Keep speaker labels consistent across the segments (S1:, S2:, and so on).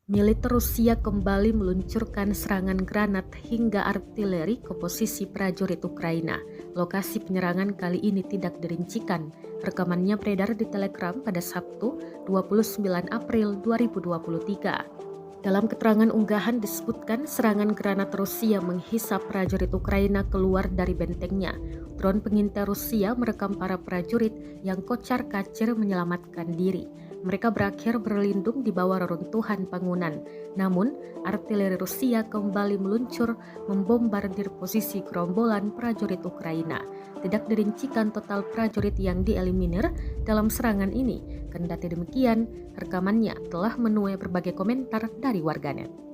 S1: Militer Rusia kembali meluncurkan serangan granat hingga artileri ke posisi prajurit Ukraina. Lokasi penyerangan kali ini tidak dirincikan. Rekamannya beredar di Telegram pada Sabtu, 29 April 2023. Dalam keterangan unggahan disebutkan serangan granat Rusia menghisap prajurit Ukraina keluar dari bentengnya. Drone pengintai Rusia merekam para prajurit yang kocar-kacir menyelamatkan diri. Mereka berakhir berlindung di bawah reruntuhan bangunan. Namun, artileri Rusia kembali meluncur membombardir posisi gerombolan prajurit Ukraina. Tidak dirincikan total prajurit yang dieliminir dalam serangan ini. Kendati demikian, rekamannya telah menuai berbagai komentar dari warganet.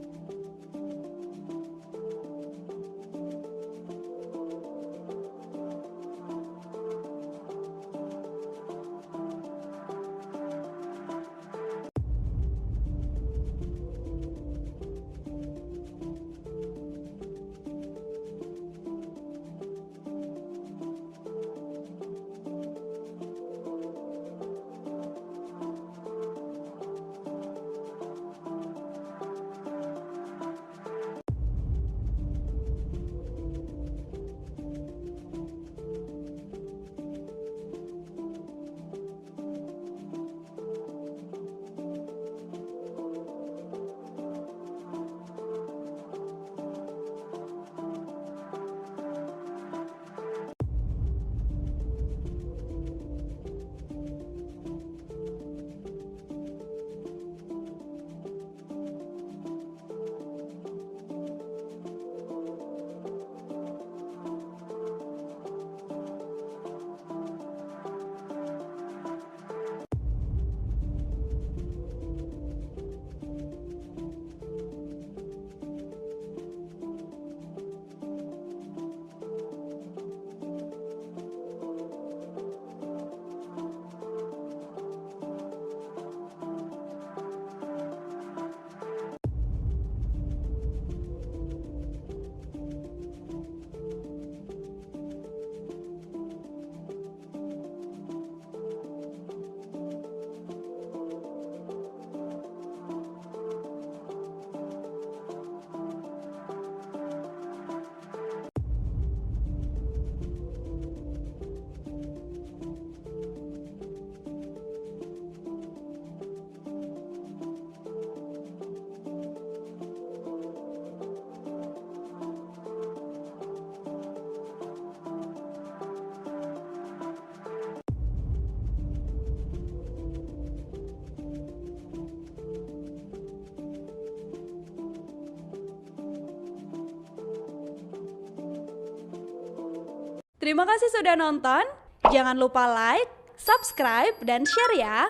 S2: Terima kasih sudah nonton. Jangan lupa like, subscribe, dan share ya.